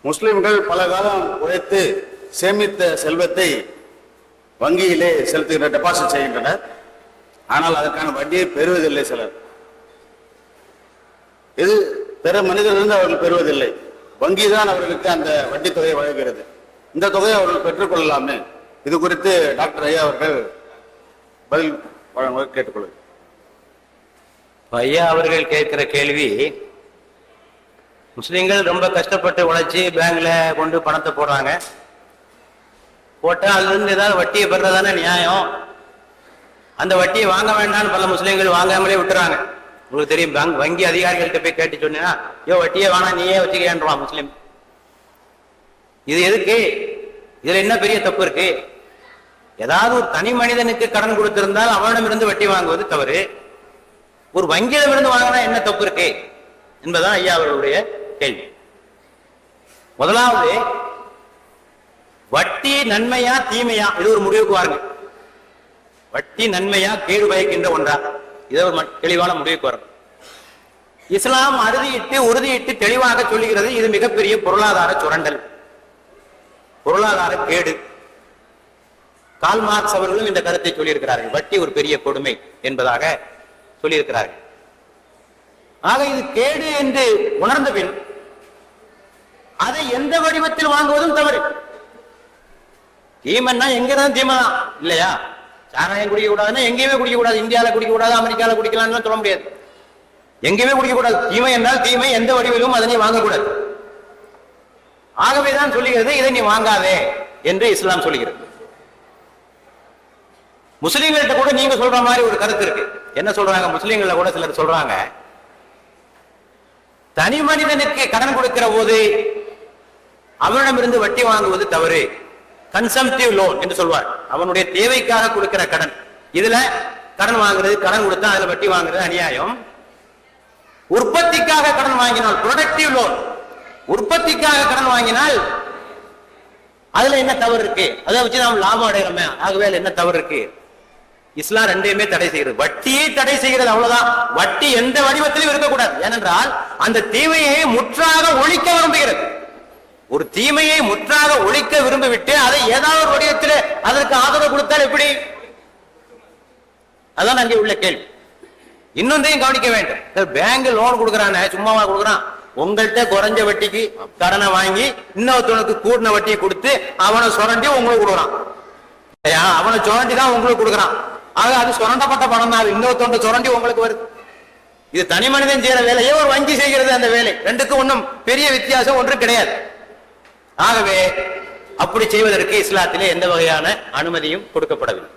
முஸ்லிம்கள் பல காலம் உழைத்து சேமித்த செல்வத்தை வங்கியிலே செலுத்துகின்ற டெபாசிட் செய்கின்றனர். ஆனால் அதற்கான வட்டியை பெறுவதில்லை சிலர். இது பிற மனிதரிலிருந்து அவர்கள் பெறுவதில்லை. வங்கி தான் அவர்களுக்கு அந்த வட்டி தொகையை வழங்குகிறது. இந்த தொகையை அவர்கள் பெற்றுக்கொள்ளலாமே. இது குறித்து டாக்டர் ஐயா அவர்கள் பதில் வழங்க கேட்டுக்கொள்ளுங்கள். ஐயா அவர்கள் கேட்கிற கேள்வி, முஸ்லிம்கள் ரொம்ப கஷ்டப்பட்டு உழைச்சி பேங்க்ல கொண்டு பணத்தை போடுறாங்க. போட்டா அதுல இருந்து ஏதாவது வட்டியை பெறதானே நியாயம். அந்த வட்டியை வாங்க வேண்டாம்னு பல முஸ்லிம்கள் வாங்காமலே விட்டுறாங்க. உங்களுக்கு தெரியும், பேங்க் வங்கி அதிகாரிகள்கிட்ட போய் கேட்டு சொன்னா, யோ வட்டியே வேணாம் நீயே வச்சுக்கேன்றான் முஸ்லிம். இது எதுக்கு? இதுல என்ன பெரிய தப்பு இருக்கு? ஏதாவது ஒரு தனி மனிதனுக்கு கடன் கொடுத்திருந்தால் அவனிடமிருந்து வட்டி வாங்குவது தவறு. ஒரு வங்கியிடமிருந்து வாங்கினா என்ன தப்பு இருக்கு என்பதுதான் ஐயா அவர்களுடைய கேள்வி. முதலாவது, வட்டி நன்மையா தீமையா, இது ஒரு முடிவுக்கு வாருங்க. வட்டி நன்மையா கேடு பயக்கின்ற ஒன்றா, இதை ஒரு தெளிவான முடிவுக்கு வரும். இஸ்லாம் அறுதியிட்டு உறுதியிட்டு தெளிவாக சொல்லுகிறது, இது மிகப்பெரிய பொருளாதார சுரண்டல், பொருளாதார கேடு. கால் மார்க்ஸ் அவர்களும் இந்த கருத்தை சொல்லியிருக்கிறார்கள். வட்டி ஒரு பெரிய கொடுமை என்பதாக சொல்லியிருக்கிறார்கள். ஆக இது கேடு என்று உணர்ந்த பின் அதை எந்த வடிவத்தில் வாங்குவதும் தவறு. தீமைன்னா எங்கதான் தீமை தான் இல்லையா? சாராயம் குடிக்க கூடாதுன்னா எங்கேயுமே குடிக்க கூடாது. இந்தியாவில் குடிக்க கூடாது, அமெரிக்காவில் குடிக்கலாம்னு சொல்ல முடியாது. எங்கேயுமே குடிக்க கூடாது. தீமை என்றால் தீமை, எந்த வடிவிலும் அதனை வாங்கக்கூடாது. ஆகவேதான் சொல்லுகிறது, இதை நீ வாங்காதே என்று இஸ்லாம் சொல்லுகிறது. முஸ்லீம்கள்ட்ட கூட நீங்க சொல்ற மாதிரி ஒரு கருத்து இருக்கு. என்ன சொல்றாங்க? முஸ்லீம்கள கூட சிலர் சொல்றாங்க, தனி மனிதனுக்கு கடன் கொடுக்கிற போது அவனிடமிருந்து வட்டி வாங்குவது தவறு. கன்சம்டிவ் லோன் என்று சொல்வார். அவனுடைய தேவைக்காக கொடுக்கிற கடன். இதுல கடன் வாங்குறது, கடன் கொடுத்தா அதுல வட்டி வாங்குறது அநியாயம். உற்பத்திக்காக கடன் வாங்கினால் ப்ரொடக்டிவ் லோன், உற்பத்திக்காக கடன் வாங்கினால் அதுல என்ன தவறு இருக்கு? அதை வச்சு நாம் லாபம் அடைகிறோமே, ஆகவே என்ன தவறு இருக்கு? இஸ்லாம் ரெண்டையுமே தடை செய்கிறது. வட்டியை தடை செய்கிறது, அவ்வளவுதான். வட்டி எந்த வடிவத்திலும் இருக்கக்கூடாது. ஏனென்றால் அந்த தீமையை முற்றாக ஒழிக்க விரும்புகிறது. ஒரு தீமையை முற்றாக ஒழிக்க விரும்பிவிட்டு அதை ஏதாவது ஒரு வடிவத்தில் அதற்கு ஆதரவு கொடுத்தால் எப்படி? அதான் அங்கே உள்ள கேள்வி. இன்னொன்றையும் கவனிக்க வேண்டும். பேங்க் லோன் கொடுக்கறானே, சும்மாவா கொடுக்கறான்? உங்கள்கிட்ட குறைஞ்ச வட்டிக்கு கடனை வாங்கி இன்னொருத்தனுக்கு கூடின வட்டியை கொடுத்து அவனை சுரண்டி உங்களுக்கு கொடுக்குறான். அவனை சுரண்டி தான் உங்களுக்கு கொடுக்குறான். ஆக அது சுரண்டப்பட்ட பணம் தான். இன்னொருத்தொண்ட சுரண்டி உங்களுக்கு வருது. இது தனி மனிதன் செய்யற வேலையே ஒரு வங்கி செய்கிறது. அந்த வேலை ரெண்டுக்கும் ஒன்றும் பெரிய வித்தியாசம் ஒன்று கிடையாது. ஆகவே அப்படி செய்வதற்கு இஸ்லாத்திலே எந்த வகையான அனுமதியும் கொடுக்கப்படவில்லை.